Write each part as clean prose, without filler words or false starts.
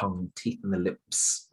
tongue, teeth, and the lips.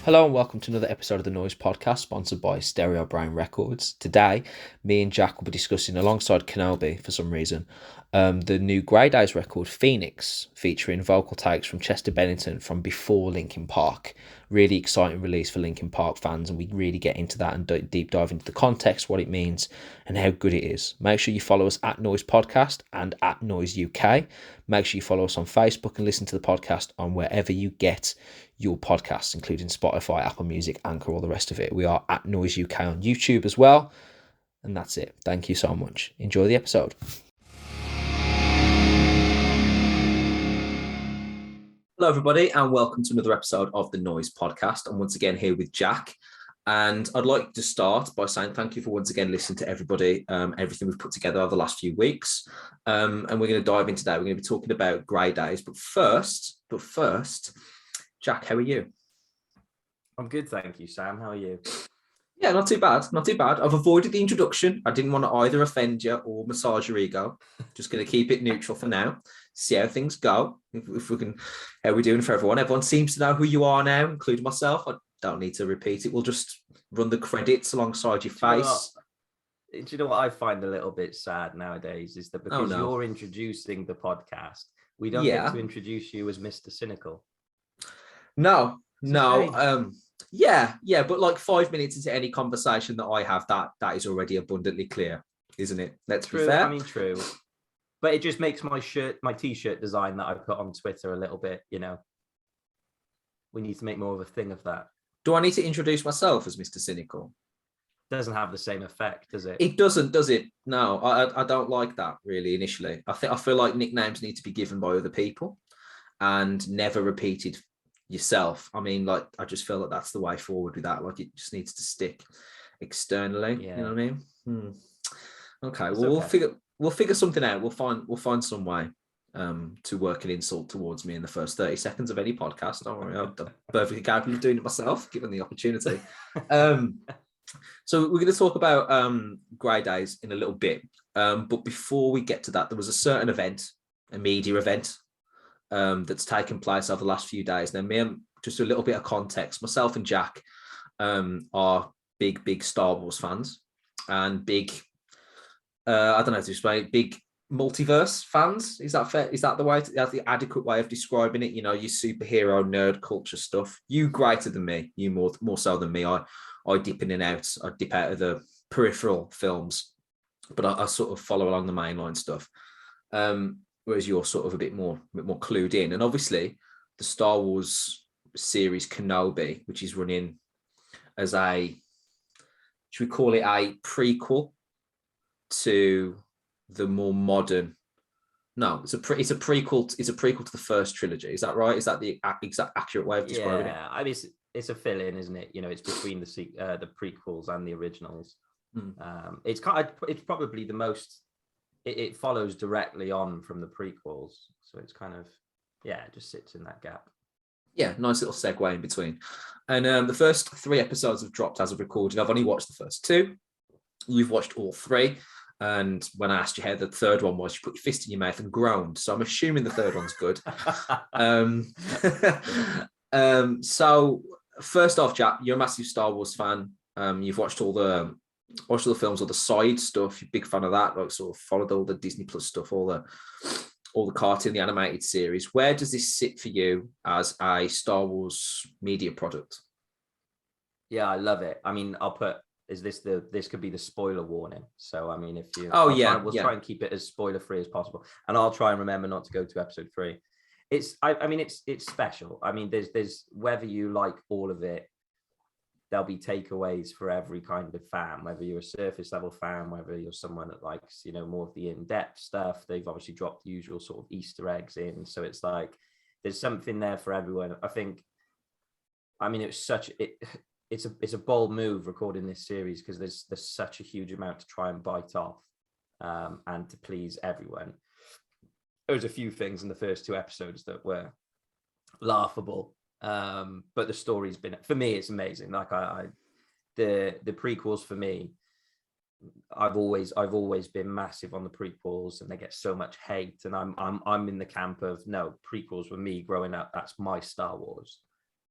Hello and welcome to another episode of the Noizze podcast, sponsored by Stereo Brain Records. Today, me and Jack will be discussing, alongside Kenobi for some reason, the new Grey Daze record, Phoenix, featuring vocal takes from Chester Bennington from before Linkin Park. Really exciting release for Linkin Park fans, and we really get into that and deep dive into the context, what it means, and how good it is. Make sure you follow us at Noizze Podcast and at Noizze UK. Make sure you follow us on Facebook and listen to the podcast on wherever you get your podcasts, including Spotify, Apple Music, Anchor, all the rest of it. We are at Noizze UK on YouTube as well. And that's it. Thank you so much. Enjoy the episode. Hello, everybody, and welcome to another episode of the Noizze Podcast. I'm once again here with Jack. And I'd like to start by saying thank you for once again listening to everybody, everything we've put together over the last few weeks. And we're going to dive into that. We're going to be talking about Grey Daze. But first, Jack, how are you? I'm good, thank you, Sam. How are you? Yeah, not too bad. Not too bad. I've avoided the introduction. I didn't want to either offend you or massage your ego. Just going to keep it neutral for now. See how things go. If we can, how we're doing for everyone. Everyone seems to know who you are now, including myself. I don't need to repeat it. We'll just run the credits alongside your face. Do you know what I find a little bit sad nowadays is that because you're introducing the podcast, we don't get to introduce you as Mr. Cynical. No. Yeah, but like 5 minutes into any conversation that I have, that is already abundantly clear, isn't it? Let's be fair. I mean, true. But it just makes my t-shirt design that I put on Twitter a little bit, we need to make more of a thing of that. Do I need to introduce myself as Mr. Cynical? Doesn't have the same effect, does it? It doesn't, does it? No, I don't like that really initially. I feel like nicknames need to be given by other people and never repeated yourself. I mean, like, I just feel that that's the way forward with that. Like, it just needs to stick externally. Yeah. You know what I mean? Okay, well, we'll figure something out. We'll find some way to work an insult towards me in the first 30 seconds of any podcast. Don't worry, I'm perfectly capable of doing it myself, given the opportunity. So we're going to talk about Grey Daze in a little bit. But before we get to that, there was a certain event, a media event, that's taken place over the last few days. Now, just a little bit of context. Myself and Jack are big Star Wars fans and big, I don't know how to explain it, big multiverse fans. Is that fair? Is that the adequate way of describing it? Your superhero nerd culture stuff. You greater than me. You more so than me. I dip in and out. I dip out of the peripheral films, but I sort of follow along the mainline stuff. Whereas you're sort of a bit more clued in. And obviously, the Star Wars series Kenobi, which is running as should we call it a prequel to the more modern? No, it's a prequel. It's a prequel to the first trilogy. Is that right? Is that the exact accurate way of describing it? Yeah, I mean, it's a fill-in, isn't it? It's between the prequels and the originals. It's probably the most. It follows directly on from the prequels, so it's kind of it just sits in that gap. Yeah, nice little segue in between. And the first 3 episodes have dropped as of recording. I've only watched the first 2. You've watched all 3. And when I asked you how the third one was, you put your fist in your mouth and groaned. So I'm assuming the third one's good. So first off, Jack, you're a massive Star Wars fan. You've watched all the films, all the side stuff. You're a big fan of that. Like, sort of followed all the Disney Plus stuff, all the cartoon, the animated series. Where does this sit for you as a Star Wars media product? Yeah, I love it. I mean, this could be the spoiler warning. So I mean, we'll try and keep it as spoiler free as possible, and I'll try and remember not to go to episode 3. It's special. I mean, there's whether you like all of it, there'll be takeaways for every kind of fan, whether you're a surface level fan, whether you're someone that likes, more of the in-depth stuff. They've obviously dropped the usual sort of Easter eggs in. So it's like, there's something there for everyone. I think, it's a bold move recording this series because there's such a huge amount to try and bite off. and to please everyone. There was a few things in the first 2 episodes that were laughable, but the story's been, for me, it's amazing. Like the prequels for me, I've always been massive on the prequels, and they get so much hate, and I'm in the camp of no, prequels were me growing up. That's my Star Wars.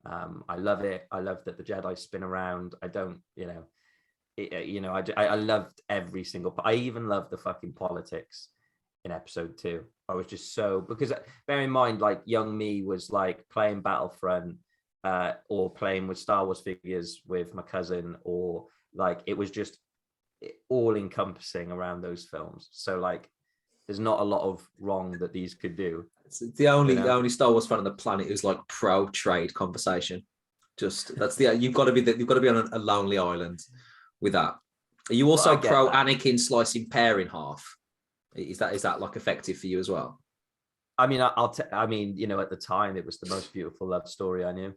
I love it. I love that the Jedi spin around. I don't, I loved every single. I even loved the fucking politics in episode 2. I was just so, because bear in mind, like young me was like playing Battlefront, or playing with Star Wars figures with my cousin, or like it was just all encompassing around those films. So like there's not a lot of wrong that these could do. It's the only Star Wars fan on the planet who's like pro trade conversation. Just that's you've got to be on a lonely island with that. Are you also pro Anakin slicing pear in half? Is that like effective for you as well? I mean, at the time it was the most beautiful love story I knew.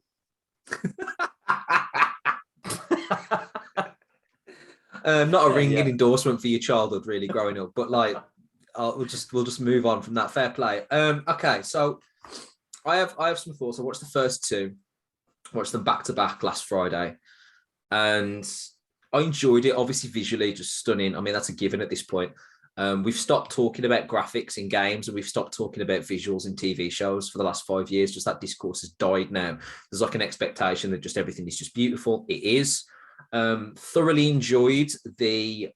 Not a ringing endorsement for your childhood, really, growing up, but like, we'll just move on from that. Fair play. Okay, so I have some thoughts. I watched the first 2, watched them back to back last Friday, and I enjoyed it. Obviously, visually, just stunning. I mean, that's a given at this point. We've stopped talking about graphics in games, and we've stopped talking about visuals in TV shows for the last 5 years. Just that discourse has died now. There's like an expectation that just everything is just beautiful. It is. Thoroughly enjoyed the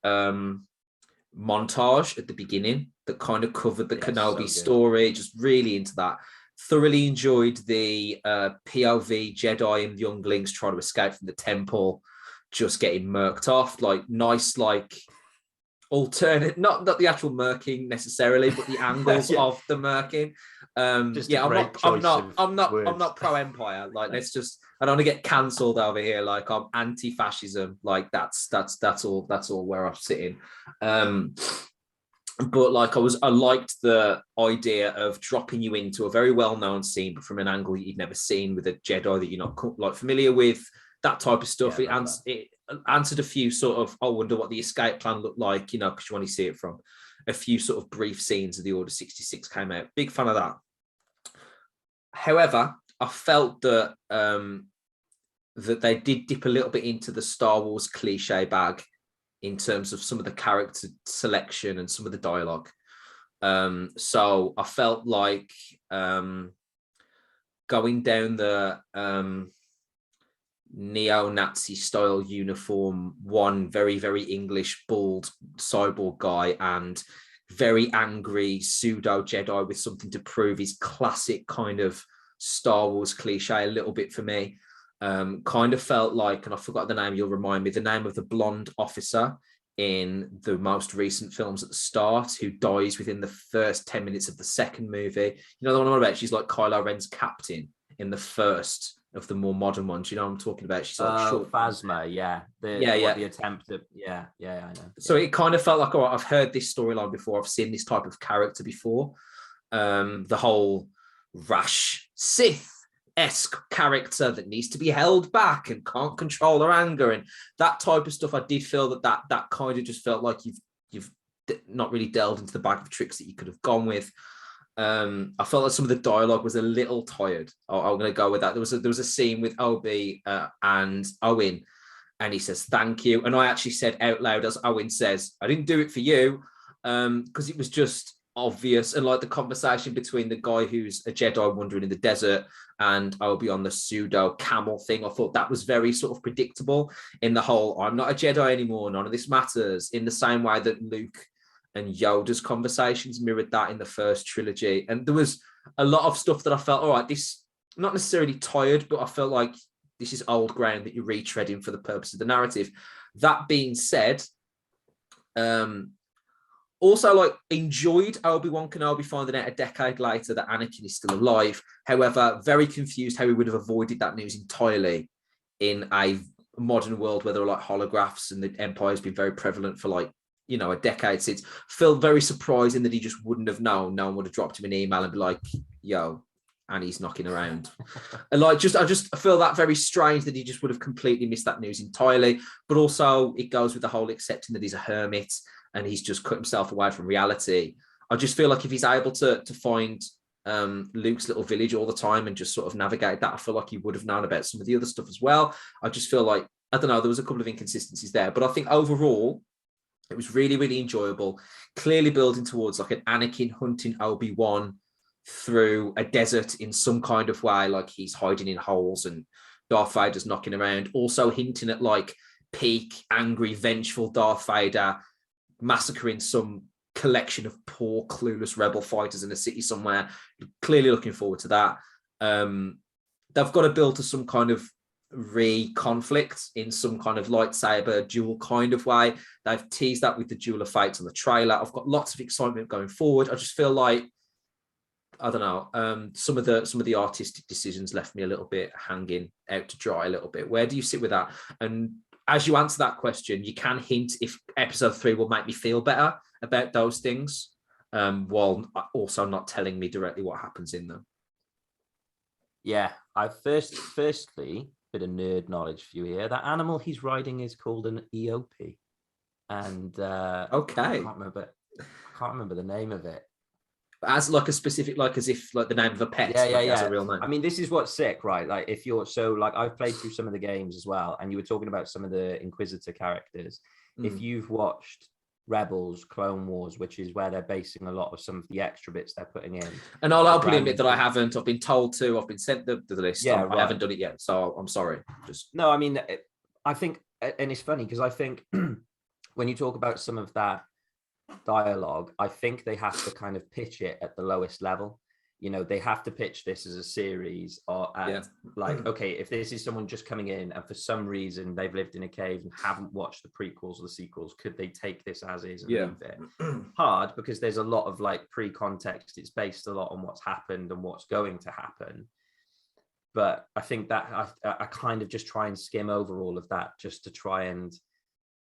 montage at the beginning that kind of covered the Kenobi story, just really into that. Thoroughly enjoyed the POV Jedi and younglings trying to escape from the temple, just getting murked off. Like nice, like alternate, not the actual murking necessarily, but the angles of the murking. I'm not pro Empire. Like, let's just, I don't want to get cancelled over here. Like, I'm anti-fascism. Like, that's all where I'm sitting. But like, I liked the idea of dropping you into a very well-known scene, but from an angle you'd never seen, with a Jedi that you're not like familiar with. That type of stuff. It answered a few sort of, I wonder what the escape plan looked like, because you want to see it from a few sort of brief scenes of the Order 66 came out. Big fan of that. However, I felt that that they did dip a little bit into the Star Wars cliche bag in terms of some of the character selection and some of the dialogue. So I felt like going down the neo-Nazi style uniform, one very, very English bald cyborg guy and very angry pseudo Jedi with something to prove, is classic kind of Star Wars cliche a little bit for me. Kind of felt like, and I forgot the name, you'll remind me, the name of the blonde officer in the most recent films at the start, who dies within the first 10 minutes of the second movie. You know the one I'm on about? She's like Kylo Ren's captain in the first of the more modern ones. You know what I'm talking about? She's like short. Phasma, yeah. The attempt at, I know. So it kind of felt like, all right, I've heard this storyline before. I've seen this type of character before. The whole rash Sith-esque character that needs to be held back and can't control her anger and that type of stuff. I did feel that kind of just felt like you've not really delved into the bag of tricks that you could have gone with. I felt like some of the dialogue was a little tired. I'm going to go with that. There was a scene with Obi and Owen, and he says, "Thank you." And I actually said out loud, as Owen says, "I didn't do it for you," because it was just obvious. And like the conversation between the guy who's a Jedi wandering in the desert and Obi on the pseudo camel thing, I thought that was very sort of predictable in the whole, I'm not a Jedi anymore, none of this matters, in the same way that Luke and Yoda's conversations mirrored that in the first trilogy. And there was a lot of stuff that I felt, all right, this, not necessarily tired, but I felt like this is old ground that you're retreading for the purpose of the narrative. That being said, also like enjoyed Obi Wan Kenobi finding out a decade later that Anakin is still alive. However, very confused how he would have avoided that news entirely in a modern world where there are like holographs and the Empire has been very prevalent for like, a decade since. Felt very surprising that he just wouldn't have known. No one would have dropped him an email and be like, yo, Annie's knocking around. And like, I just feel that very strange that he just would have completely missed that news entirely. But also it goes with the whole accepting that he's a hermit and he's just cut himself away from reality. I just feel like if he's able to find Luke's little village all the time and just sort of navigate that, I feel like he would have known about some of the other stuff as well. I just feel like, I don't know, there was a couple of inconsistencies there, but I think overall it was really, really enjoyable. Clearly building towards like an Anakin hunting Obi Wan through a desert in some kind of way, like he's hiding in holes and Darth Vader's knocking around. Also hinting at like peak, angry, vengeful Darth Vader massacring some collection of poor, clueless rebel fighters in a city somewhere. Clearly looking forward to that. They've got to build to some kind of conflict in some kind of lightsaber duel kind of way. They've teased that with the Duel of Fates on the trailer. I've got lots of excitement going forward. I just feel like, I don't know, some of the artistic decisions left me a little bit hanging out to dry a little bit. Where do you sit with that? And as you answer that question, you can hint if episode 3 will make me feel better about those things, while also not telling me directly what happens in them. Yeah, I firstly, bit of nerd knowledge for you here. That animal he's riding is called an EOP, and okay, I can't remember the name of it. As like a specific, like as if like the name of a pet. Yeah. As a real name. I mean, this is what's sick, right? Like if you're I've played through some of the games as well, and you were talking about some of the Inquisitor characters. If you've watched Rebels, Clone Wars, which is where they're basing a lot of some of the extra bits they're putting in. And I'll openly admit that I haven't. I've been told to. I've been sent the list. Yeah, I haven't done it yet, so I'm sorry. No, I mean, I think, and it's funny because I think when you talk about some of that dialogue, I think they have to kind of pitch it at the lowest level. You know, they have to pitch this as a series, or like, okay, if this is someone just coming in and for some reason they've lived in a cave and haven't watched the prequels or the sequels, could they take this as is and leave it? Hard, because there's a lot of like pre-context. It's based a lot on what's happened and what's going to happen. But I think that I kind of just try and skim over all of that just to try and,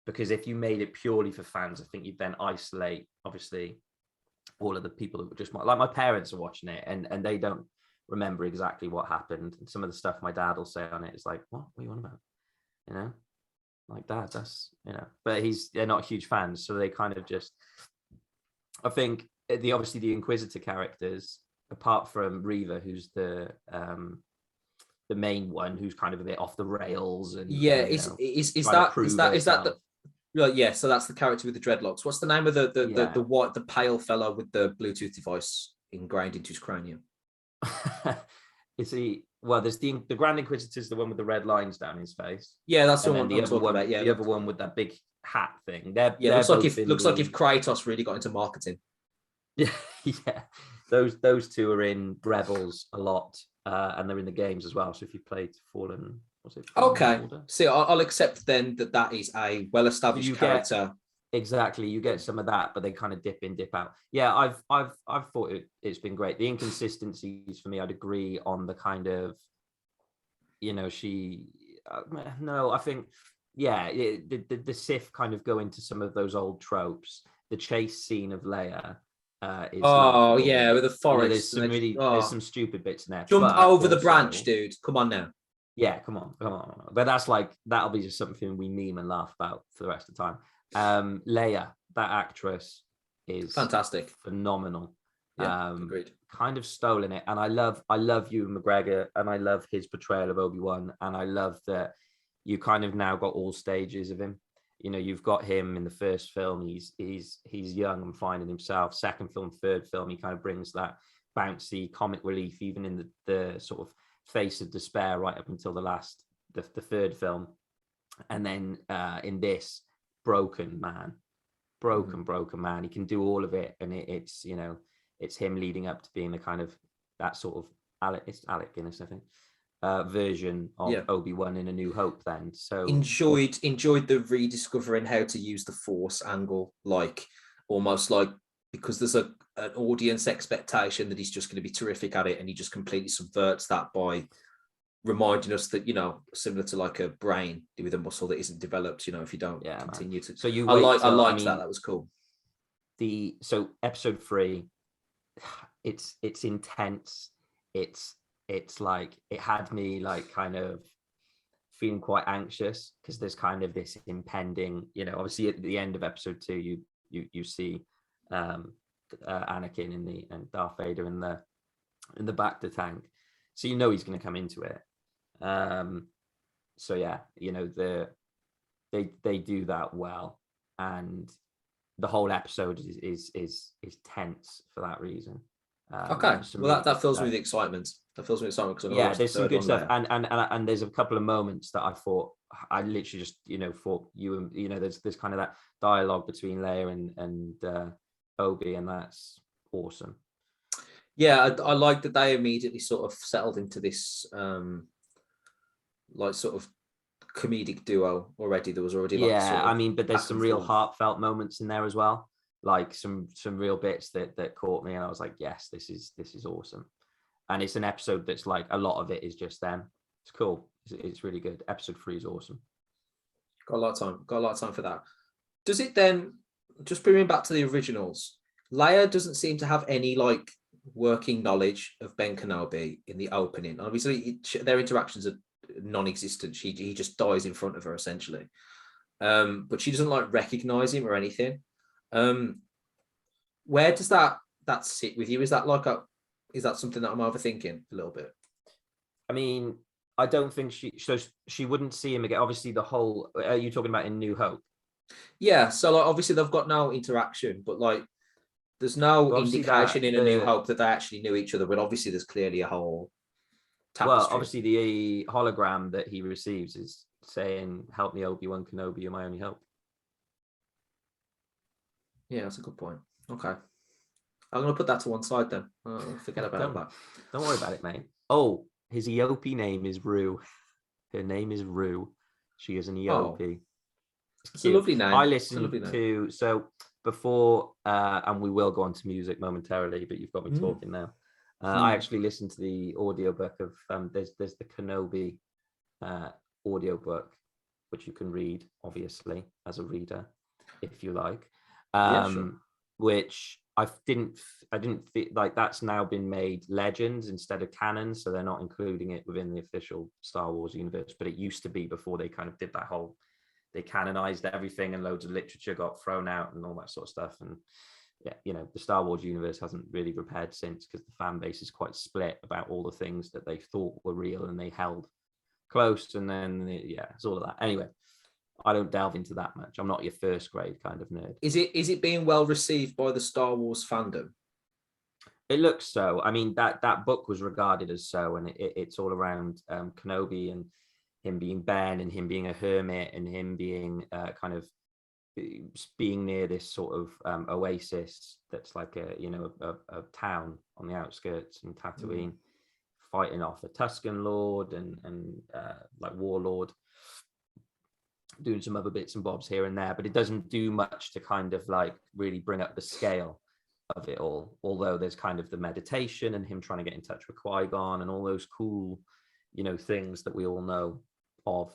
because if you made it purely for fans, I think you'd then isolate, obviously, all of the people who just like my parents are watching it and they don't remember exactly what happened. And some of the stuff my dad will say on it is like, what are you on about? You know, like that, that's, you know, but they're not huge fans. So they kind of just, I think obviously the Inquisitor characters, apart from Reva, who's the main one, who's kind of a bit off the rails. And is that so that's the character with the dreadlocks. What's the name of the pale fellow with the Bluetooth device ingrained into his cranium? Is he? Well, there's the Grand Inquisitor's the one with the red lines down his face. Yeah, that's the one I'm talking about. Yeah, the other one with that big hat thing. Looks like if Kratos really got into marketing. Yeah. Those two are in Rebels a lot, and they're in the games as well. So if you played Fallen. Okay, see, I'll accept then that is a well-established character. Exactly, you get some of that, but they kind of dip in, dip out. Yeah, I've thought it's been great. The inconsistencies for me, I'd agree on the kind of, you know, I think, the Sith kind of go into some of those old tropes. The chase scene of Leia. With the forest. You know, there's some stupid bits in there. Jump over the branch, dude. Come on now. Yeah, come on. But that's like, that'll be just something we meme and laugh about for the rest of the time. Leia, that actress is fantastic, phenomenal. Agreed. Kind of stolen it, and I love Ewan McGregor, and I love his portrayal of Obi-Wan, and I love that you kind of now got all stages of him. You know, you've got him in the first film, he's young and finding himself. Second film, third film, he kind of brings that bouncy comic relief, even in the sort of face of despair right up until the third film. And then in this, broken man. He can do all of it, and it's, you know, it's him leading up to being the kind of that sort of Alec Guinness, I think, version of Obi-Wan in A New Hope. Then so enjoyed the rediscovering how to use the Force angle, like almost like, because there's an audience expectation that he's just going to be terrific at it, and he just completely subverts that by reminding us that, you know, similar to like a brain with a muscle that isn't developed, you know, if you don't continue to. So I liked that. That was cool. So episode 3, it's intense. It's like, it had me like kind of feeling quite anxious, because there's kind of this impending, you know, obviously at the end of episode 2, you see Anakin and Darth Vader in the Bacta tank, so you know he's going to come into it. So yeah, you know, they do that well, and the whole episode is tense for that reason. Okay, well that fills me with excitement. That fills me with excitement because yeah, there's some good stuff, and there's a couple of moments that I literally just, you know, thought there's kind of that dialogue between Leia and Obi, and that's awesome. Yeah, I like that they immediately sort of settled into this like sort of comedic duo already. There was already like sort of I mean, but there's some real heartfelt moments in there as well, like some real bits that caught me, and I was like, yes, this is awesome. And it's an episode that's like a lot of it is just them. It's cool. It's really good. Episode 3 is awesome. Got a lot of time for that. Does it then, just bringing back to the originals, Leia doesn't seem to have any like working knowledge of Ben Kenobi in the opening. Obviously, their interactions are non-existent. He just dies in front of her essentially, but she doesn't like recognize him or anything. Where does that sit with you? Is that something that I'm overthinking a little bit? I mean, I don't think she wouldn't see him again. Obviously, the whole, are you talking about in New Hope? Yeah, so like obviously they've got no interaction, but like there's no indication in A New Hope that they actually knew each other, but obviously there's clearly a whole tapestry. Well, obviously the hologram that he receives is saying, "Help me, Obi Wan Kenobi, you're my only hope." Yeah, that's a good point. Okay, I'm gonna put that to one side then. Forget about that. Don't worry about it, mate. Oh, his Eope name is Rue. Her name is Rue. She is an Eope. Oh. It's a lovely name. I listened to, so before, and we will go on to music momentarily, but you've got me talking now. I actually listened to the audiobook of, there's the Kenobi audiobook, which you can read, obviously, as a reader, if you like. Sure. Which I didn't feel like that's now been made legends instead of canon, so they're not including it within the official Star Wars universe, but it used to be before they kind of did that whole, they canonized everything and loads of literature got thrown out and all that sort of stuff. And yeah, you know, the Star Wars universe hasn't really repaired since, because the fan base is quite split about all the things that they thought were real and they held close. And then, it's all of that. Anyway, I don't delve into that much. I'm not your first grade kind of nerd. Is it being well received by the Star Wars fandom? It looks so. I mean, that book was regarded as so, and it's all around Kenobi and him being Ben and him being a hermit and him being kind of being near this sort of oasis that's like a town on the outskirts in Tatooine, fighting off a Tusken Lord and like warlord, doing some other bits and bobs here and there, but it doesn't do much to kind of like really bring up the scale of it all. Although there's kind of the meditation and him trying to get in touch with Qui-Gon and all those cool, things that we all know of.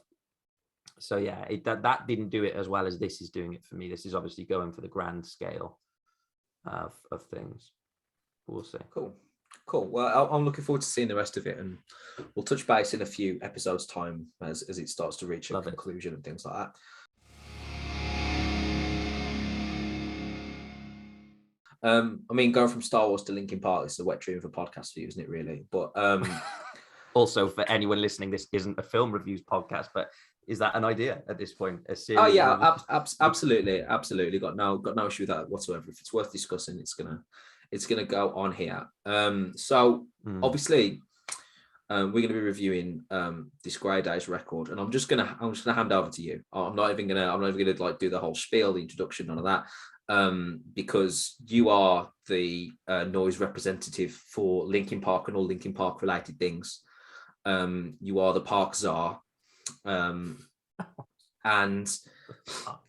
So yeah, that didn't do it as well as this is doing it for me. This is obviously going for the grand scale of things. We'll see. Cool. Well, I'm looking forward to seeing the rest of it, and we'll touch base in a few episodes' time as it starts to reach a conclusion and things like that. I mean, going from Star Wars to Linkin Park is a wet dream of a podcast for you, isn't it, really? But also, for anyone listening, this isn't a film reviews podcast, but is that an idea at this point? Oh yeah, absolutely. Got no issue with that whatsoever. If it's worth discussing, it's gonna go on here. Obviously, we're gonna be reviewing this Grey Daze record, and I'm just gonna hand over to you. I'm not even gonna like do the whole spiel, the introduction, none of that. Because you are the Noizze representative for Linkin Park and all Linkin Park related things. You are the Park Czar, and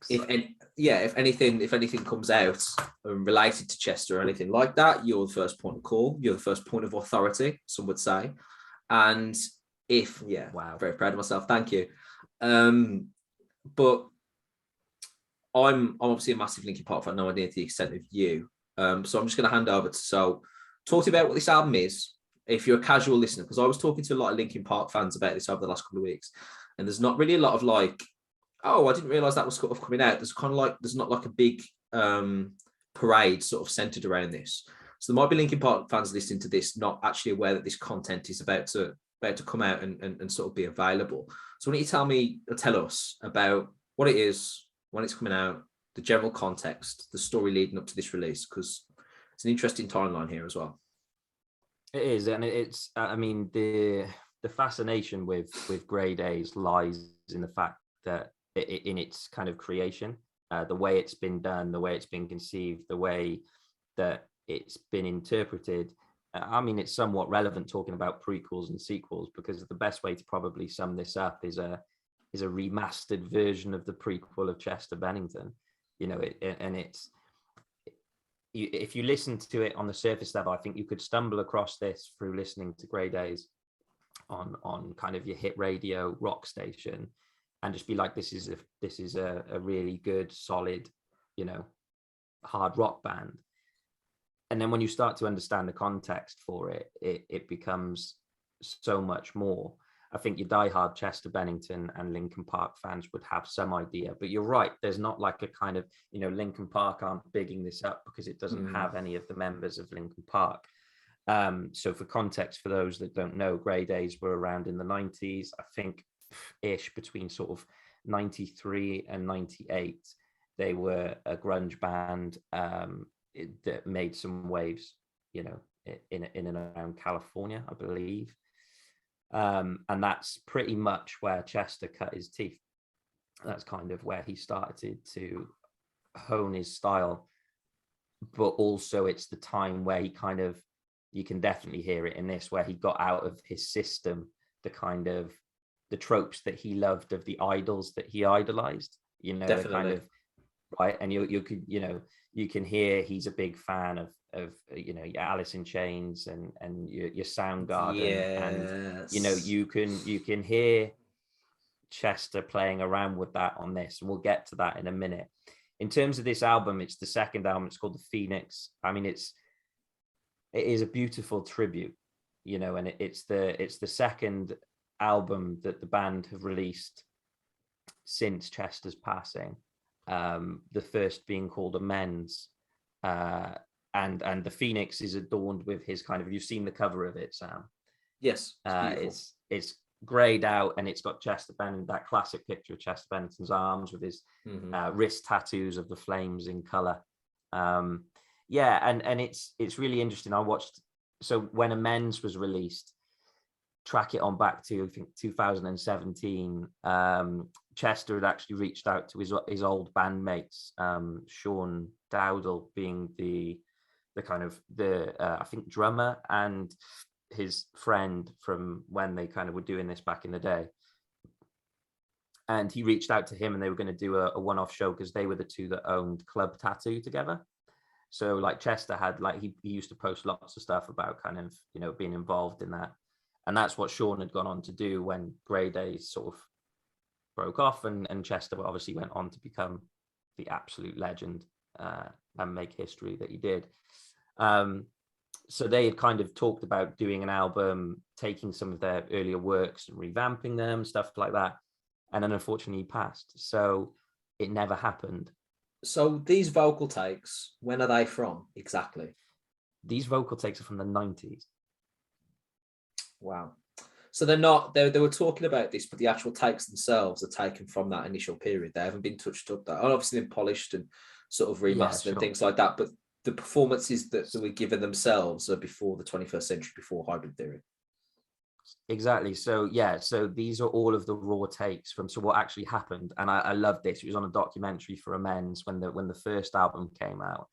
if anything comes out related to Chester or anything like that, you're the first point of call. You're the first point of authority, some would say. And very proud of myself. Thank you. But I'm obviously a massive Linkin Park fan, no idea to the extent of you. So I'm just going to hand over to talk to you about what this album is. If you're a casual listener, because I was talking to a lot of Linkin Park fans about this over the last couple of weeks, and there's not really a lot of like, oh, I didn't realize that was sort of coming out. There's kind of like, there's not like a big parade sort of centered around this. So there might be Linkin Park fans listening to this, not actually aware that this content is about to come out and sort of be available. So why don't you tell us about what it is, when it's coming out, the general context, the story leading up to this release, because it's an interesting timeline here as well. It is, and it's, I mean, the fascination with Grey Daze lies in the fact that in its kind of creation, the way it's been done, the way it's been conceived, the way that it's been interpreted. I mean, it's somewhat relevant talking about prequels and sequels, because the best way to probably sum this up is a remastered version of the prequel of Chester Bennington. You know, if you listen to it on the surface level, I think you could stumble across this through listening to Grey Daze on kind of your hit radio rock station, and just be like, this is a really good, solid, you know, hard rock band. And then when you start to understand the context for it, it becomes so much more. I think your diehard Chester Bennington and Linkin Park fans would have some idea, but you're right. There's not like a kind of, you know, Linkin Park aren't bigging this up because it doesn't have any of the members of Linkin Park. So for context, for those that don't know, Grey Daze were around in the 90s, I think ish between sort of 93 and 98. They were a grunge band that made some waves, you know, in and around California, I believe. And that's pretty much where Chester cut his teeth. That's kind of where he started to hone his style. But also it's the time where he kind of, you can definitely hear it in this, where he got out of his system, the kind of the tropes that he loved of the idols that he idolized, you know, the kind of, right. And you could, you know, you can hear he's a big fan of you know, your Alice in Chains and your Soundgarden. Yes. And you know, you can hear Chester playing around with that on this, and we'll get to that in a minute. In terms of this album, it's the second album. It's called The Phoenix. I mean, it is a beautiful tribute, you know, and it's the second album that the band have released since Chester's passing. The first being called Amends, and the Phoenix is adorned with his kind of, you've seen the cover of it, Sam? Yes. It's grayed out, and it's got Chester Bennington, that classic picture of Chester Bennington's arms with his wrist tattoos of the flames in color. Yeah, and it's really interesting. I watched, so when Amends was released, track it on back to I think 2017, Chester had actually reached out to his old bandmates, Sean Dowdle being the kind of I think drummer, and his friend from when they kind of were doing this back in the day. And he reached out to him, and they were going to do a one-off show because they were the two that owned Club Tattoo together. So like Chester had, like, he used to post lots of stuff about kind of, you know, being involved in that. And that's what Sean had gone on to do when Grey Daze sort of broke off, and Chester obviously went on to become the absolute legend and make history that he did. So they had kind of talked about doing an album, taking some of their earlier works and revamping them, stuff like that. And then unfortunately he passed. So it never happened. So these vocal takes, when are they from exactly? These vocal takes are from the 90s. Wow. So they're not, they were talking about this, but the actual takes themselves are taken from that initial period. They haven't been touched up. That obviously been polished and sort of remastered and things like that. But the performances that were given themselves are before the 21st century, before Hybrid Theory. Exactly. So yeah, so these are all of the raw takes from what actually happened. And I love this. It was on a documentary for Amends when the first album came out.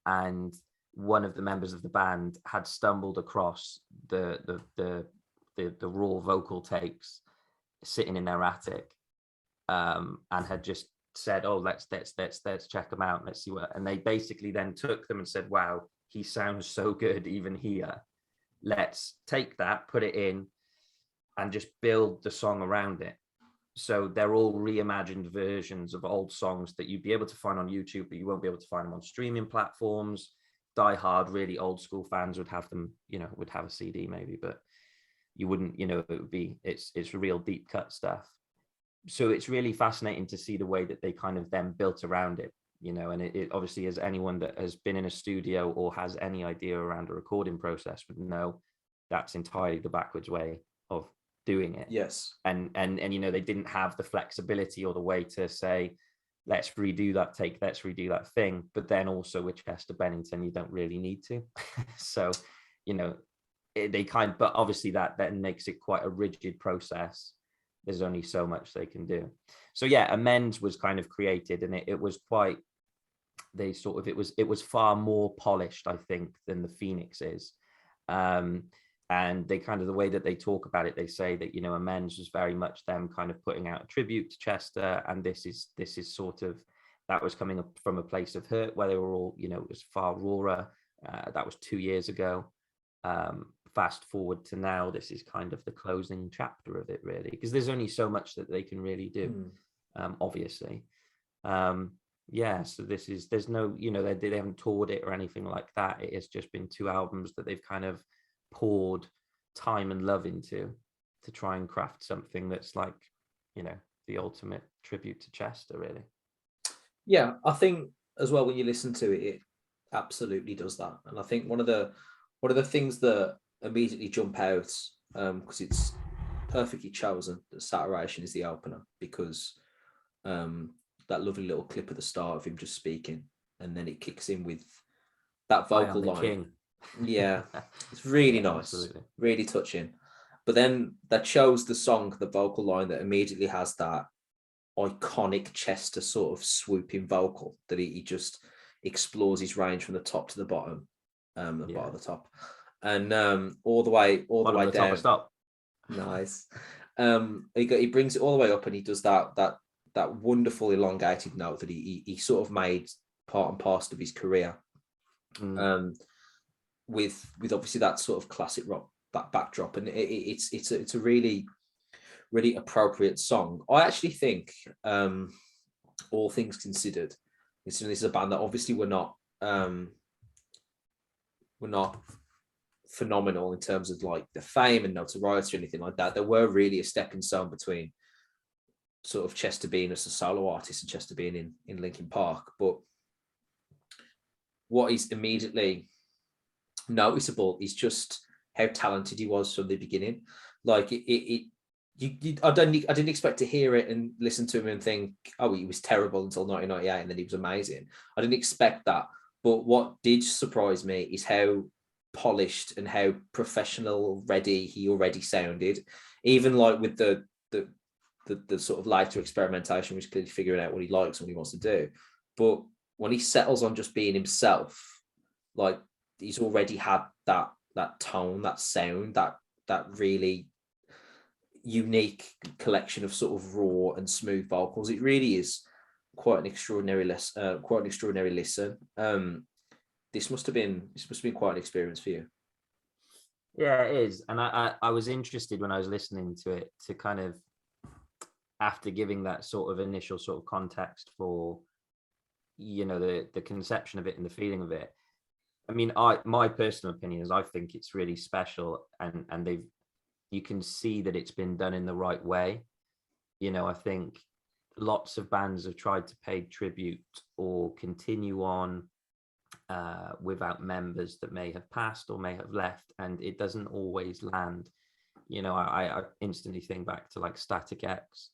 And one of the members of the band had stumbled across the raw vocal takes sitting in their attic, and had just said, oh, let's check them out, let's see what. And they basically then took them and said, wow, he sounds so good even here, let's take that, put it in, and just build the song around it. So they're all reimagined versions of old songs that you'd be able to find on YouTube, but you won't be able to find them on streaming platforms. Die-hard, really old school fans would have them, you know, would have a CD maybe, but you wouldn't, you know, it would be, it's real deep cut stuff. So it's really fascinating to see the way that they kind of then built around it. and it obviously, as anyone that has been in a studio or has any idea around a recording process would know, that's entirely the backwards way of doing it. Yes. And they didn't have the flexibility or the way to say, let's redo that take, let's redo that thing. But then also with Chester Bennington, you don't really need to. So, they but obviously that then makes it quite a rigid process. There's only so much they can do. So yeah, Amends was kind of created, and it was quite, it was far more polished, I think, than the Phoenix is. And they kind of, the way that they talk about it, they say that, Amends was very much them kind of putting out a tribute to Chester. And this is sort of, that was coming up from a place of hurt where they were all, it was far rawer. That was 2 years ago. Fast forward to now, this is kind of the closing chapter of it, really, because there's only so much that they can really do, obviously. So there's no, they haven't toured it or anything like that. It has just been 2 albums that they've kind of poured time and love into to try and craft something that's like, the ultimate tribute to Chester, really. Yeah, I think as well, when you listen to it, it absolutely does that. And I think one of the things that immediately jump out, because it's perfectly chosen, that Saturation is the opener, because that lovely little clip at the start of him just speaking, and then it kicks in with that vocal line. King. Yeah, it's really nice, absolutely. Really touching. But then that shows the song, the vocal line that immediately has that iconic Chester sort of swooping vocal that he just explores his range from the top to the bottom, bottom of the top, and all the way down. Top of stop. Nice. He brings it all the way up, and he does that wonderful elongated note that he sort of made part and parcel of his career. With obviously that sort of classic rock backdrop, and it's a really, really appropriate song. I actually think, all things considered, this is a band that obviously were not phenomenal in terms of like the fame and notoriety or anything like that. There were really a stepping stone between sort of Chester being as a solo artist and Chester being in Linkin Park. But what is immediately noticeable is just how talented he was from the beginning. Like I didn't expect to hear it and listen to him and think, oh, he was terrible until 1998 and then he was amazing. I didn't expect that. But what did surprise me is how polished and how professional ready he already sounded. Even like with the sort of later experimentation, which clearly figuring out what he likes and what he wants to do. But when he settles on just being himself, like he's already had that tone, that sound, that really unique collection of sort of raw and smooth vocals. It really is quite an extraordinary listen. This must have been quite an experience for you. Yeah, it is. And I was interested when I was listening to it to kind of, after giving that sort of initial sort of context for, the conception of it and the feeling of it. I mean, my personal opinion is I think it's really special, and you can see that it's been done in the right way. I think lots of bands have tried to pay tribute or continue on without members that may have passed or may have left, and it doesn't always land. I instantly think back to like Static X,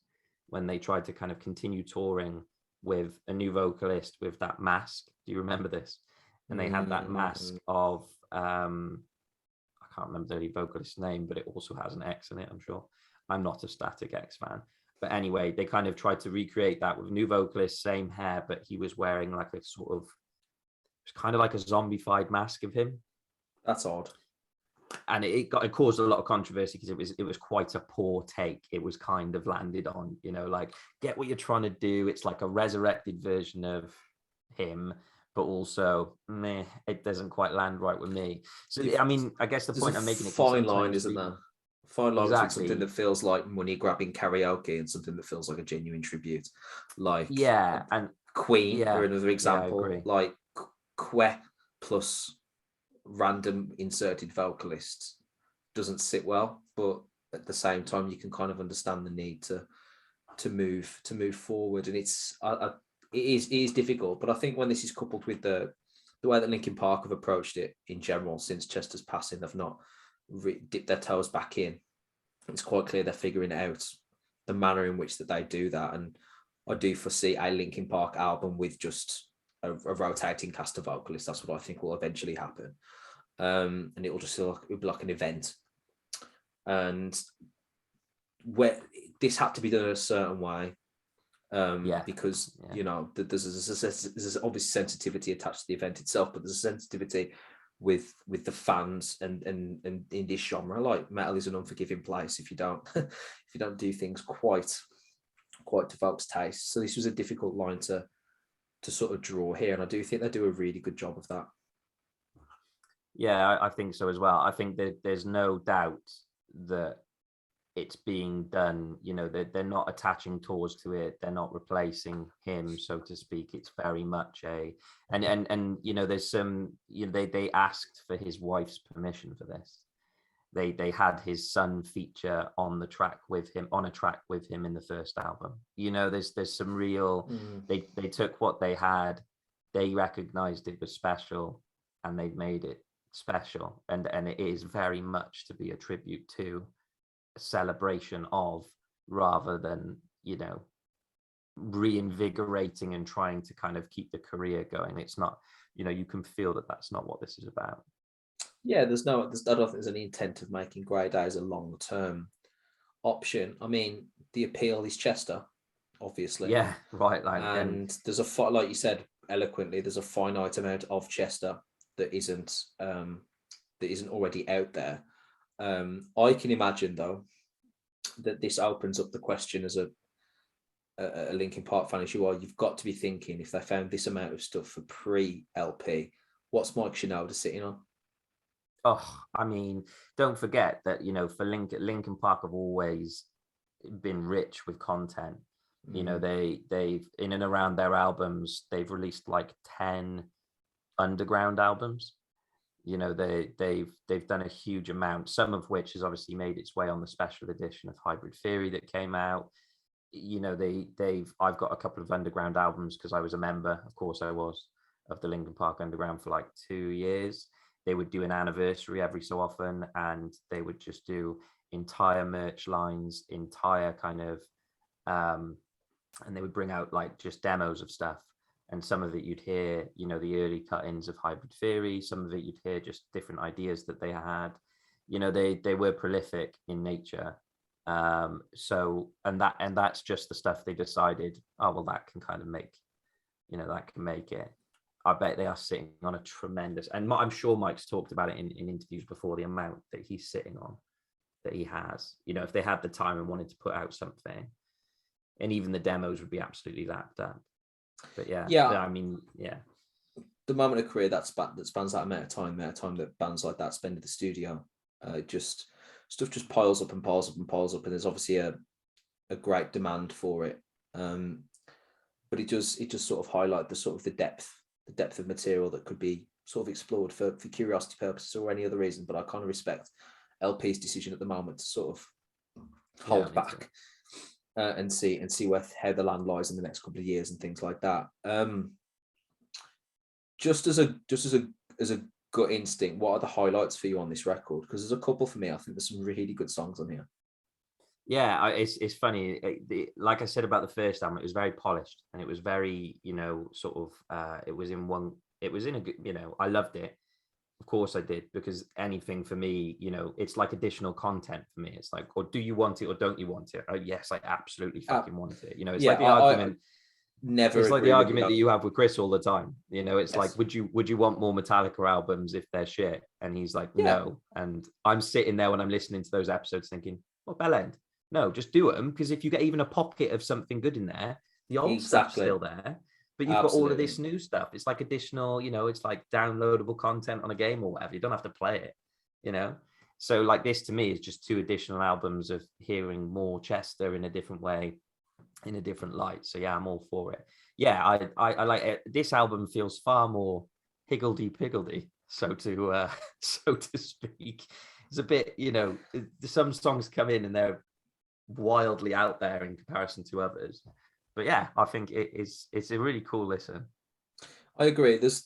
when they tried to kind of continue touring with a new vocalist with that mask. Do you remember this? And they had that mask of I can't remember the lead vocalist's name, but it also has an X in it, I'm sure. I'm not a Static X fan. But anyway, they kind of tried to recreate that with a new vocalist, same hair, but he was wearing like a sort of, it's kind of like a zombified mask of him. That's odd. And it caused a lot of controversy because it was quite a poor take. It was kind of landed on, like, get what you're trying to do. It's like a resurrected version of him, but also, it doesn't quite land right with me. So, I mean, I guess the point I'm making, fine line, isn't there? Fine line, exactly. Something that feels like money grabbing karaoke and something that feels like a genuine tribute. Like, and Queen are another example. Like Que plus random inserted vocalists doesn't sit well, but at the same time, you can kind of understand the need to move forward. And it's it is difficult. But I think when this is coupled with the way that Linkin Park have approached it in general since Chester's passing, they've not dipped their toes back in. It's quite clear they're figuring out the manner in which that they do that. And I do foresee a Linkin Park album with just a rotating cast of vocalists. That's what I think will eventually happen. And it will just it'll be like an event. And where this had to be done in a certain way. Because you know there's obvious sensitivity attached to the event itself, but there's a sensitivity with the fans and in this genre. Like, metal is an unforgiving place if you don't do things quite to folks' taste. So this was a difficult line to sort of draw here, and I do think they do a really good job of that. Yeah, I think so as well. I think that there's no doubt that it's being done, you know, they're not attaching tours to it, they're not replacing him, so to speak. It's very much and you know, there's some, you know, they asked for his wife's permission for this. They had his son feature on a track with him in the first album. You know, there's some real they took what they had, they recognized it was special, and they've made it special, and it is very much to be a tribute to, a celebration of, rather than, you know, reinvigorating and trying to kind of keep the career going. It's not, you know, you can feel that that's not what this is about. Yeah, I don't think there's any intent of making Grey Daze a long-term option. I mean, the appeal is Chester, obviously. Yeah, right. And there's like you said eloquently, there's a finite amount of Chester that isn't already out there. I can imagine though that this opens up the question as a Linkin Park fan as you are. You've got to be thinking, if they found this amount of stuff for pre-LP, what's Mike Shinoda sitting on? Oh, I mean, don't forget that, you know, for Linkin Park have always been rich with content. You know, they've in and around their albums, they've released like 10 underground albums. You know, they've done a huge amount, some of which has obviously made its way on the special edition of Hybrid Theory that came out. You know, I've got a couple of underground albums because I was a member, of course I was, of the Linkin Park Underground for like 2 years. They would do an anniversary every so often, and they would just do entire merch lines, entire kind of and they would bring out like just demos of stuff. And some of it you'd hear, you know, the early cut-ins of Hybrid Theory. Some of it you'd hear just different ideas that they had. You know, they were prolific in nature. So that's just the stuff they decided, oh well, that can kind of make, you know, that can make it. I bet they are sitting on a tremendous, and I'm sure Mike's talked about it in interviews before, the amount that he's sitting on, that he has. You know, if they had the time and wanted to put out something, and even the demos would be absolutely lapped up. But yeah, I mean, yeah. The moment of career that spans that amount of time that bands like that spend in the studio, stuff just piles up and piles up and piles up, and there's obviously a great demand for it. But it just sort of highlight the depth of material that could be sort of explored for curiosity purposes or any other reason. But I kind of respect LP's decision at the moment to sort of hold back. And see how the land lies in the next couple of years and things like that. Just as a gut instinct, what are the highlights for you on this record? Because there's a couple for me. I think there's some really good songs on here. Yeah, it's funny. Like I said about the first album, it was very polished and it was very, you know, sort of. It was in a good, you know, I loved it. Of course I did, because anything for me, you know, it's like additional content for me. It's like, or do you want it or don't you want it? Oh yes, I absolutely fucking want it. You know, it's like the argument. It's like the argument that you have with Chris all the time. You know, it's like, would you want more Metallica albums if they're shit? And he's like, no. And I'm sitting there when I'm listening to those episodes thinking, well, bell end. No, just do them, because if you get even a pocket of something good in there, the old stuff's still there. But you've got all of this new stuff. It's like additional, you know, it's like downloadable content on a game or whatever. You don't have to play it, you know? So like this to me is just 2 additional albums of hearing more Chester in a different way, in a different light. So yeah, I'm all for it. Yeah, I like it. This album feels far more higgledy-piggledy, so to speak. It's a bit, you know, some songs come in and they're wildly out there in comparison to others. yeah, I think it's a really cool listen. I agree. There's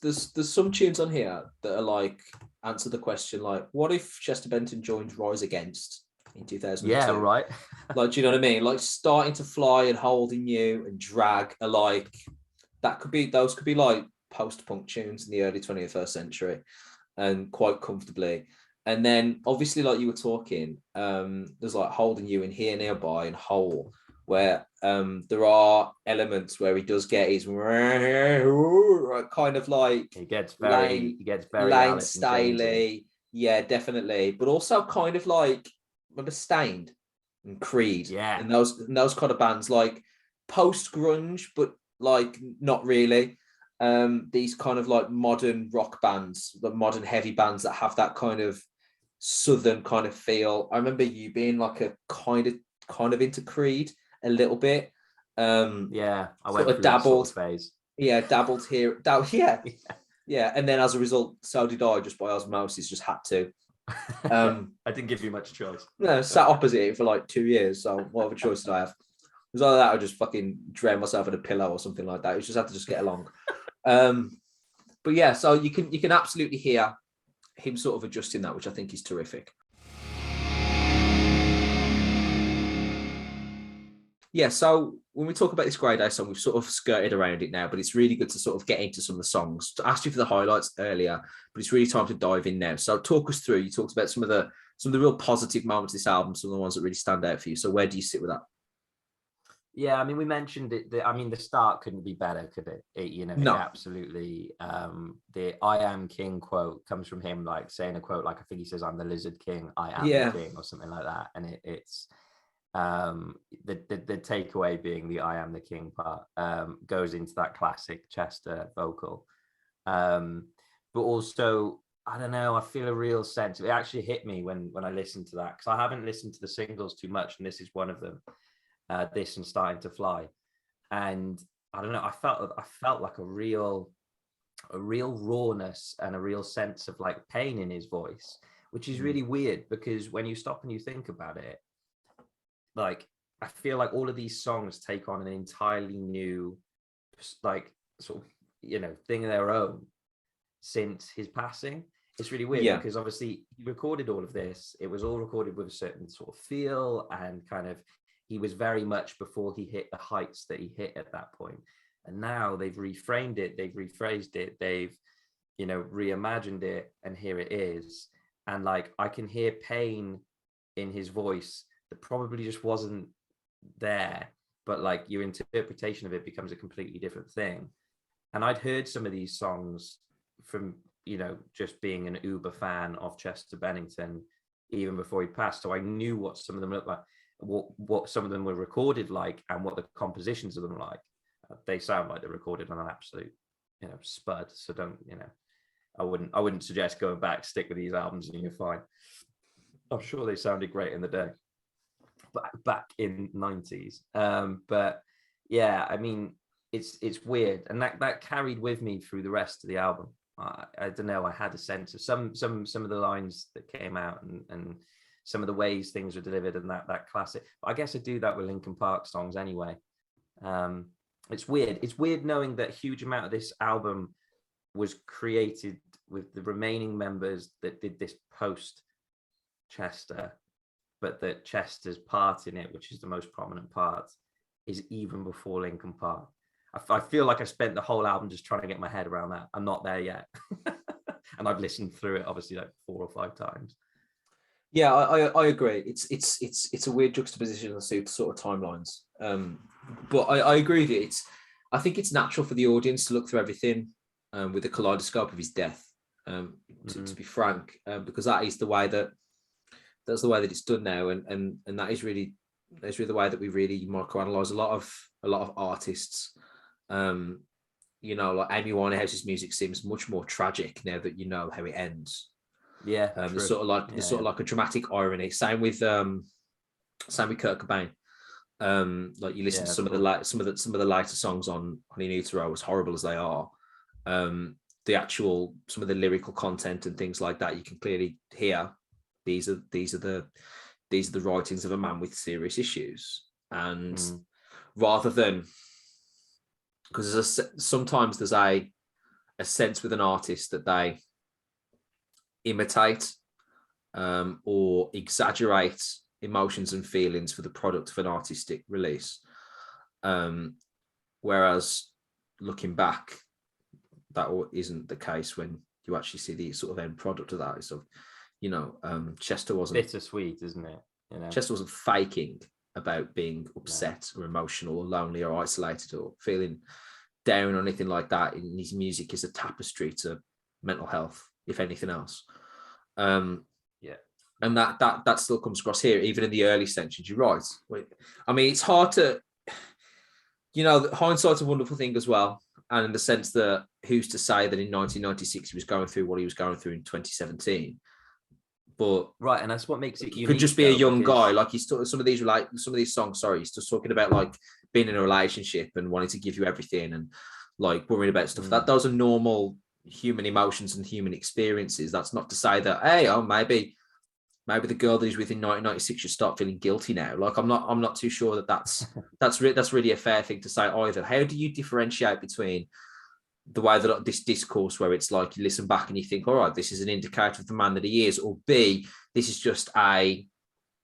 some tunes on here that are like answer the question like, what if Chester Bennington joined Rise Against in 2002? Yeah, right. Like, do you know what I mean? Like Starting to Fly and Holding You and Drag are like those could be like post-punk tunes in the early 21st century, and quite comfortably. And then obviously, like you were talking, there's like Holding You and Here Nearby and Whole, where there are elements where he does get his kind of like he gets very Lane Staley, yeah, definitely, but also kind of like, remember Stained and Creed, and those kind of bands like post grunge, but like not really. These kind of like modern rock bands, the modern heavy bands that have that kind of southern kind of feel. I remember you being like a kind of into Creed a little bit. I went through dabbled that sort of phase. Yeah, dabbled here. Yeah. And then as a result, so did I, just by osmosis, just had to. I didn't give you much choice. No, sat opposite it for like 2 years. So what other choice did I have? It was either that or just fucking drown myself in a pillow or something like that. We just had to just get along. But yeah, so you can absolutely hear him sort of adjusting that, which I think is terrific. Yeah, so when we talk about this Grey Daze song, we've sort of skirted around it now, but it's really good to sort of get into some of the songs. I asked you for the highlights earlier, but it's really time to dive in now. So talk us through. You talked about some of the real positive moments of this album, some of the ones that really stand out for you. So where do you sit with that? Yeah, I mean, we mentioned it. The start couldn't be better, could it? No. It absolutely. The "I am king" quote comes from him, like saying a quote, like I think he says, "I'm the Lizard King, I am the king," or something like that. And it's the takeaway being the "I am the king" part goes into that classic Chester vocal, but also, I don't know, I feel a real sense. It actually hit me when I listened to that, because I haven't listened to the singles too much, and this is one of them. This and Starting to Fly, and I don't know, I felt like a real rawness and a real sense of like pain in his voice, which is really weird, because when you stop and you think about it, like I feel like all of these songs take on an entirely new like sort of thing of their own since his passing. It's really weird because obviously he recorded all of this, it was all recorded with a certain sort of feel, and kind of he was very much before he hit the heights that he hit at that point. And now they've reframed it, they've rephrased it, they've, reimagined it, and here it is. And like, I can hear pain in his voice that probably just wasn't there, but like your interpretation of it becomes a completely different thing. And I'd heard some of these songs from, just being an uber fan of Chester Bennington even before he passed. So I knew what some of them looked like, what some of them were recorded like, and what the compositions of them like. They sound like they're recorded on an absolute spud, so don't I wouldn't suggest going back. Stick with these albums and you're fine. I'm sure they sounded great in the day, but back in 90s. But yeah, I mean, it's weird, and that carried with me through the rest of the album. I don't know, I had a sense of some of the lines that came out, and some of the ways things were delivered, and that classic. But I guess I do that with Linkin Park songs anyway. It's weird. It's weird knowing that a huge amount of this album was created with the remaining members that did this post Chester, but that Chester's part in it, which is the most prominent part, is even before Linkin Park. I feel like I spent the whole album just trying to get my head around that. I'm not there yet. And I've listened through it obviously like 4 or 5 times. Yeah, I agree. It's a weird juxtaposition of sort of timelines. But I agree with you. I think it's natural for the audience to look through everything with the kaleidoscope of his death. To be frank, because that's the way that it's done now, and that is really the way that we really microanalyze a lot of artists. Like Amy Winehouse's music seems much more tragic now that you know how it ends. Yeah, there's sort of like a dramatic irony. Same with Kurt Cobain. Like you listen to some of the later songs on In Utero, as horrible as they are. Some of the lyrical content and things like that, you can clearly hear these are the writings of a man with serious issues, and rather than because sometimes there's a sense with an artist that they imitate or exaggerate emotions and feelings for the product of an artistic release. Whereas looking back, that isn't the case when you actually see the sort of end product of that. So, Chester wasn't bittersweet, isn't it? Chester wasn't faking about being upset or emotional or lonely or isolated or feeling down or anything like that. And his music is a tapestry to mental health, if anything else. And that still comes across here, even in the early sections. You're right. I mean, it's hard to, hindsight's a wonderful thing as well. And in the sense that who's to say that in 1996 he was going through what he was going through in 2017? But right, and that's what makes it unique. Could just be a young guy. Like some of these songs. Sorry, he's just talking about like being in a relationship and wanting to give you everything and like worrying about stuff. That those are normal human emotions and human experiences. That's not to say that maybe the girl that he's with in 1996 should start feeling guilty now. Like I'm not too sure that's really a fair thing to say either. How do you differentiate between the way that this discourse where it's like you listen back and you think, all right, this is an indicator of the man that he is, or B, this is just a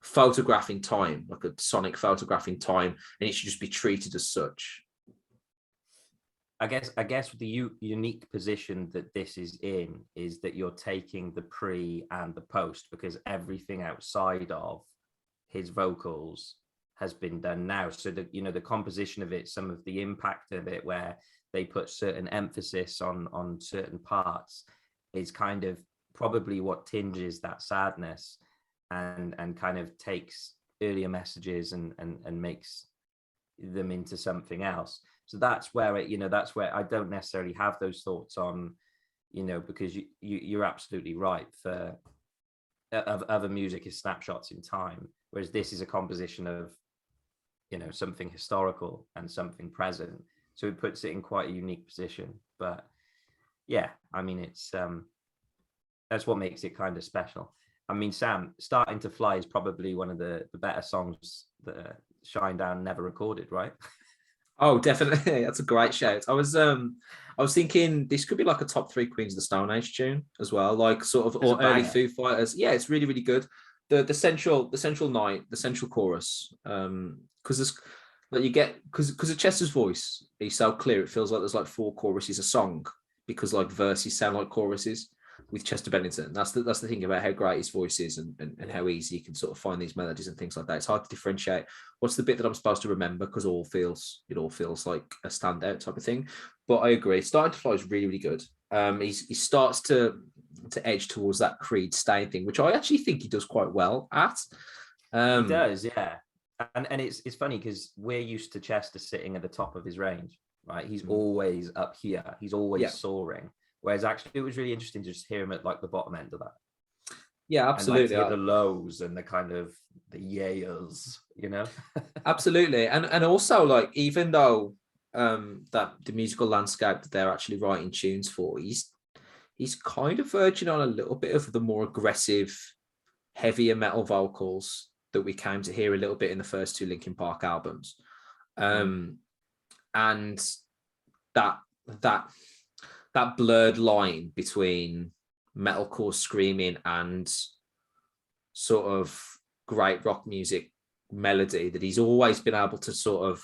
photograph in time, like a sonic photograph in time, and it should just be treated as such? I guess the unique position that this is in is that you're taking the pre and the post, because everything outside of his vocals has been done now. So that, the composition of it, some of the impact of it, where they put certain emphasis on certain parts, is kind of probably what tinges that sadness and kind of takes earlier messages and makes them into something else. So that's where that's where I don't necessarily have those thoughts on, because you're absolutely right. For other music is snapshots in time, whereas this is a composition of, something historical and something present. So it puts it in quite a unique position. But yeah, I mean, it's that's what makes it kind of special. I mean, Sam, Starting to Fly is probably one of the better songs that Shinedown never recorded, right? Oh, definitely. That's a great shout. I was thinking this could be like a top 3 Queens of the Stone Age tune as well, like sort of or early Foo Fighters. Yeah, it's really, really good. The central chorus, because there's like you get because of Chester's voice, he's so clear. It feels like there's like 4 choruses a song, because like verses sound like choruses with Chester Bennington. That's the thing about how great his voice is and how easy you can sort of find these melodies and things like that. It's hard to differentiate what's the bit that I'm supposed to remember, because it all feels like a standout type of thing. But I agree, Starting to Fly is really, really good. He starts to edge towards that Creed Stain thing, which I actually think he does quite well at. He does, yeah. And it's funny because we're used to Chester sitting at the top of his range, right? He's always up here. He's always soaring. Whereas actually it was really interesting to just hear him at like the bottom end of that. Yeah, absolutely. And like the lows and the kind of the yayers, Absolutely. And also like, even though that the musical landscape that they're actually writing tunes for, he's kind of verging on a little bit of the more aggressive, heavier metal vocals that we came to hear a little bit in the first 2 Linkin Park albums. And that blurred line between metalcore screaming and sort of great rock music melody, that he's always been able to sort of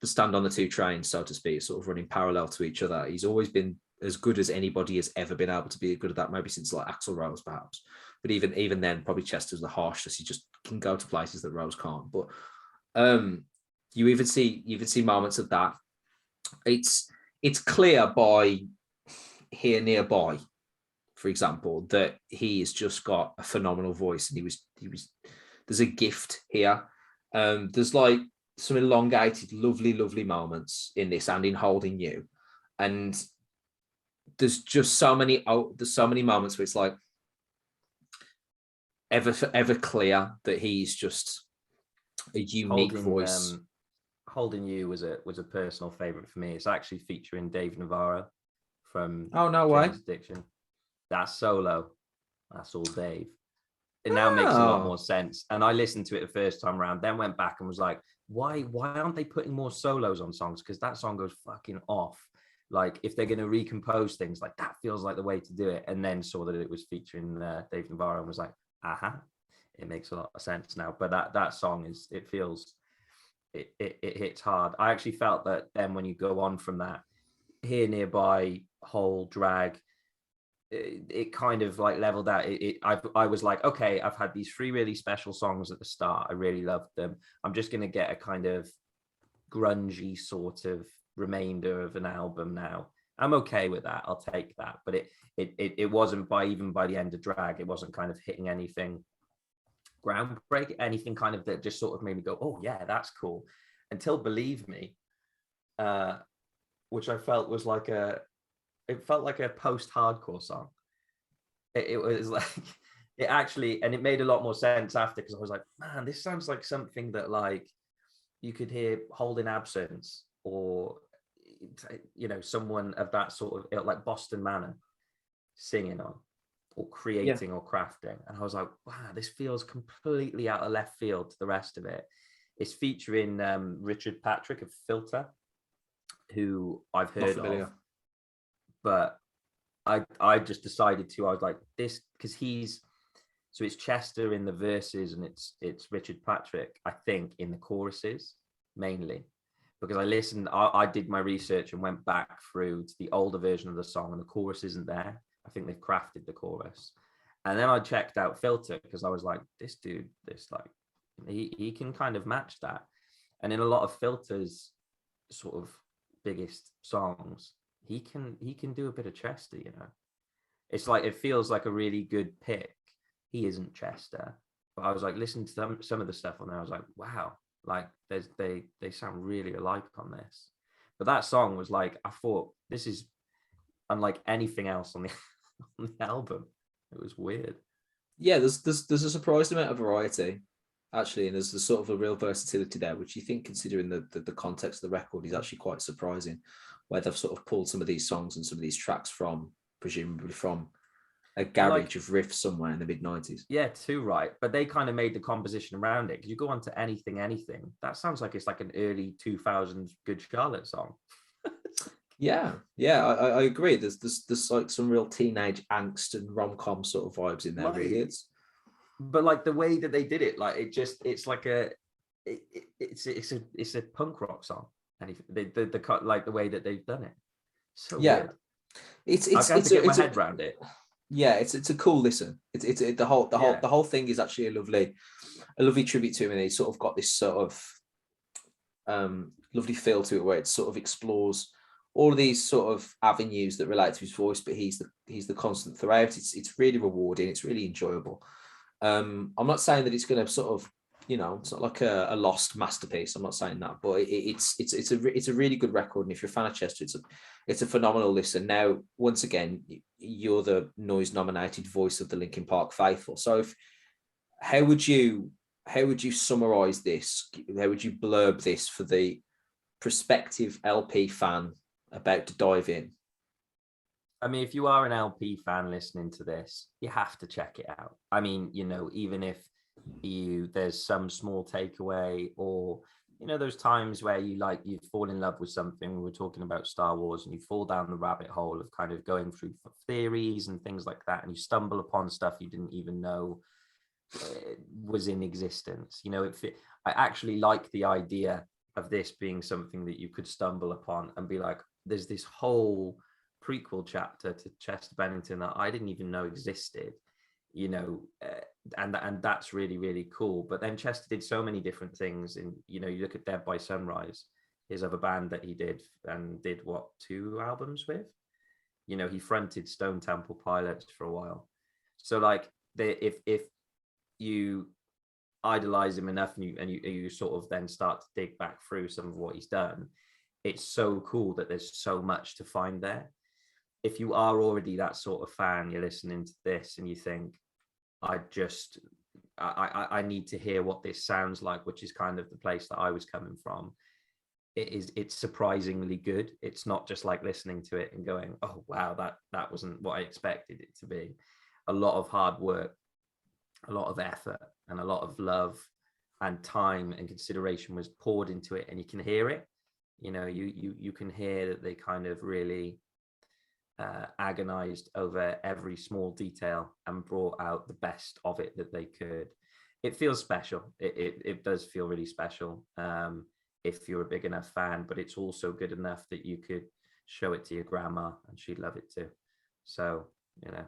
stand on the 2 trains, so to speak, sort of running parallel to each other. He's always been as good as anybody has ever been able to be good at that, maybe since like Axl Rose perhaps. But even then, probably Chester's the harshest. He just can go to places that Rose can't. But you even see moments of that. It's clear by Here Nearby, for example, that he's just got a phenomenal voice, and he was there's a gift here. There's like some elongated, lovely moments in this and in Holding You, and there's just so many moments where it's like ever clear that he's just a unique voice. Holding You was a personal favorite for me. It's actually featuring Dave Navarro from Jane's Addiction. That solo, that's all Dave. It now makes a lot more sense. And I listened to it the first time around, then went back and was like, why aren't they putting more solos on songs? Because that song goes fucking off. Like, if they're going to recompose things, like, that feels like the way to do it. And then saw that it was featuring Dave Navarro and was like, aha, it makes a lot of sense now. But that song is, it feels, it hits hard. I actually felt that then when you go on from that, Here Nearby, Whole, Drag, it kind of like leveled out. I was like, okay, I've had these 3 really special songs at the start. I really loved them. I'm just going to get a kind of grungy sort of remainder of an album now. I'm okay with that. I'll take that. But it wasn't even by the end of Drag, it wasn't kind of hitting anything groundbreaking, anything kind of that just sort of made me go, oh yeah, that's cool. Until Believe Me, which I felt was like it felt like a post-hardcore song. It was like, it actually, and it made a lot more sense after, because I was like, man, this sounds like something that like you could hear Holding Absence, or someone of that sort of, like Boston Manor singing on, or creating or crafting. And I was like, wow, this feels completely out of left field to the rest of it. It's featuring Richard Patrick of Filter, who I've heard of, but I just decided to, I was like, this, because it's Chester in the verses and it's Richard Patrick, I think, in the choruses mainly, because I did my research and went back through to the older version of the song, and the chorus isn't there. I think they've crafted the chorus. And then I checked out Filter, because I was like, this dude, he can kind of match that. And in a lot of Filter's sort of biggest songs, he can do a bit of Chester, It's like, it feels like a really good pick. He isn't Chester, but I was like, listening to some of the stuff on there, I was like, wow, like they sound really alike on this. But that song was like, I thought, this is unlike anything else on the album. It was weird. Yeah, there's a surprising amount of variety, actually, and there's sort of a real versatility there, which you think, considering the context of the record, is actually quite surprising, where they've sort of pulled some of these songs and some of these tracks from, presumably from a garage of riffs somewhere in the mid-90s. Yeah, too right. But they kind of made the composition around it, because you go on to Anything, that sounds like it's like an early 2000s Good Charlotte song. Yeah, I agree. There's like some real teenage angst and rom-com sort of vibes in there, really. But like the way that they did it, like it's like it's a punk rock song. And the cut, like the way that they've done it, so weird. It's I have to get my head around it. Yeah, it's a cool listen. It's the whole thing is actually a lovely tribute to him, and he's sort of got this sort of lovely feel to it, where it sort of explores all of these sort of avenues that relate to his voice, but he's the constant throughout. It's really rewarding. It's really enjoyable. I'm not saying that it's going to sort of, it's not like a lost masterpiece. I'm not saying that, but it's a really good record. And if you're a fan of Chester, it's a phenomenal listen. Now, once again, you're the Noizze nominated voice of the Linkin Park faithful. So how would you summarize this? How would you blurb this for the prospective LP fan about to dive in? I mean, if you are an LP fan listening to this, you have to check it out. I mean, even if there's some small takeaway, or those times where you fall in love with something. We were talking about Star Wars, and you fall down the rabbit hole of kind of going through theories and things like that, and you stumble upon stuff you didn't even know was in existence. I actually like the idea of this being something that you could stumble upon and be like, there's this whole prequel chapter to Chester Bennington that I didn't even know existed, and that's really, really cool. But then Chester did so many different things, and you look at Dead by Sunrise, his other band that he did, and did 2 albums with. He fronted Stone Temple Pilots for a while. So like, if you idolize him enough, and you sort of then start to dig back through some of what he's done, it's so cool that there's so much to find there. If you are already that sort of fan, you're listening to this and you think, I need to hear what this sounds like, which is kind of the place that I was coming from. It's surprisingly good. It's not just like listening to it and going, oh wow, that wasn't what I expected it to be. A lot of hard work, a lot of effort, and a lot of love and time and consideration was poured into it, and you can hear it. You know, you can hear that they kind of really agonized over every small detail and brought out the best of it that they could. It feels special. It does feel really special if you're a big enough fan, but it's also good enough that you could show it to your grandma and she'd love it too. So, you know,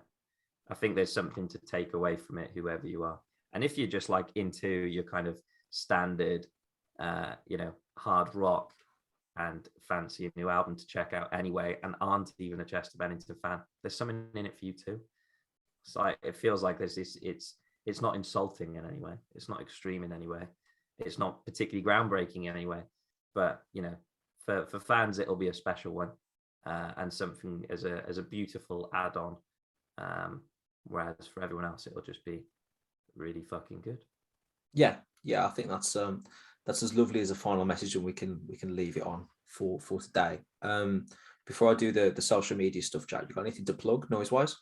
I think there's something to take away from it, whoever you are. And if you're just like into your kind of standard, you know, hard rock and fancy a new album to check out anyway, and aren't even a Chester Bennington fan, there's something in it for you too. So it feels like there's this, it's not insulting in any way. It's not extreme in any way. It's not particularly groundbreaking in any way. But, you know, for fans, it'll be a special one and something as a beautiful add-on. Whereas for everyone else, it'll just be really fucking good. Yeah, I think that's as lovely as a final message, and we can leave it on for today. Before I do the social media stuff, Jack, you got anything to plug noise-wise?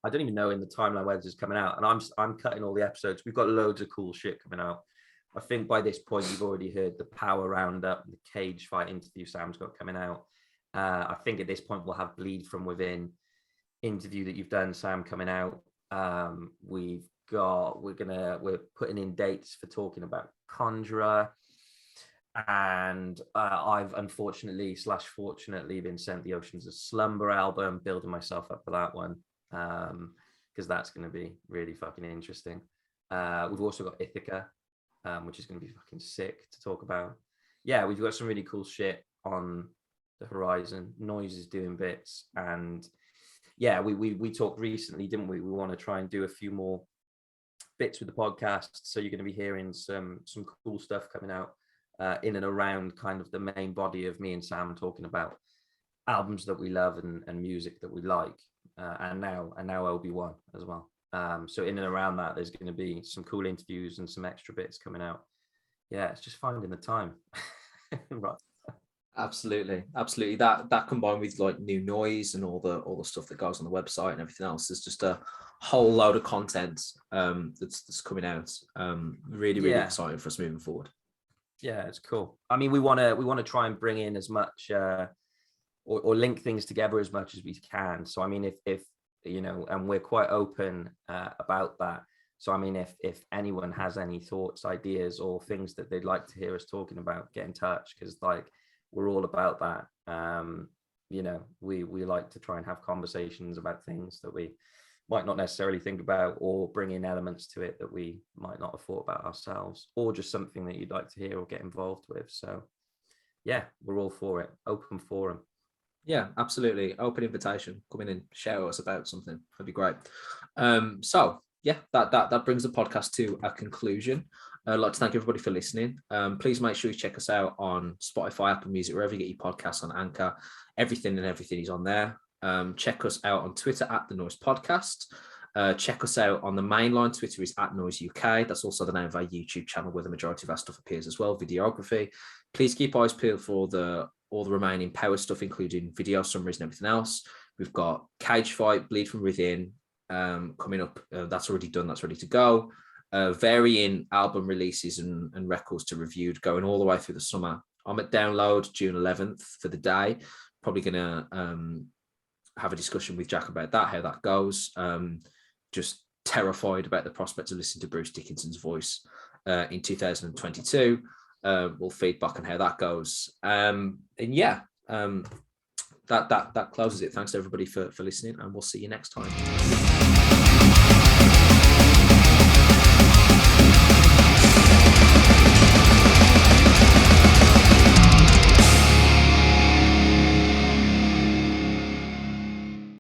I don't even know in the timeline where this is coming out, and I'm cutting all the episodes. We've got loads of cool shit coming out. I think by this point you've already heard the Power Roundup, the cage fight interview Sam's got coming out. I think at this point we'll have Bleed from Within interview that you've done, Sam, coming out. We're putting in dates for talking about Conjurer, and I've unfortunately / fortunately been sent the Oceans of Slumber album, building myself up for that one. Because that's going to be really fucking interesting. We've also got Ithaca, which is going to be fucking sick to talk about. Yeah, we've got some really cool shit on the horizon. Noizze is doing bits, and yeah, we talked recently, didn't we? We want to try and do a few more bits with the podcast, so you're going to be hearing some cool stuff coming out in and around kind of the main body of me and Sam talking about albums that we love and music that we like. And now Obi Wan as well. So in and around that, there's going to be some cool interviews and some extra bits coming out. Yeah, it's just finding the time. Right. Absolutely. That combined with like new Noizze and all the stuff that goes on the website and everything else, there's just a whole load of content that's coming out. Really exciting for us moving forward. Yeah, it's cool. I mean, we want to try and bring in as much. Or link things together as much as we can. So I mean, if you know, and we're quite open about that. So I mean, if anyone has any thoughts, ideas, or things that they'd like to hear us talking about, get in touch, because like we're all about that. You know, we like to try and have conversations about things that we might not necessarily think about, or bring in elements to it that we might not have thought about ourselves, or just something that you'd like to hear or get involved with. So yeah, we're all for it. Open forum. Yeah, absolutely. Open invitation. Come in and share us about something. That'd be great. So yeah, that brings the podcast to a conclusion. I'd like to thank everybody for listening. Please make sure you check us out on Spotify, Apple Music, wherever you get your podcasts, on Anchor. Everything is on there. Check us out on Twitter at The Noizze Podcast. Check us out on the mainline. Twitter is at Noizze UK. That's also the name of our YouTube channel, where the majority of our stuff appears as well, videography. Please keep eyes peeled for all the remaining Power stuff, including video summaries and everything else. We've got Cage Fight, Bleed from Within coming up. That's already done. That's ready to go. Varying album releases and records to reviewed, going all the way through the summer. I'm at Download June 11th for the day. Probably going to have a discussion with Jack about that, how that goes. Just terrified about the prospect of listening to Bruce Dickinson's voice in 2022. We'll feedback on how that goes. And yeah, that closes it. Thanks to everybody for listening, and we'll see you next time.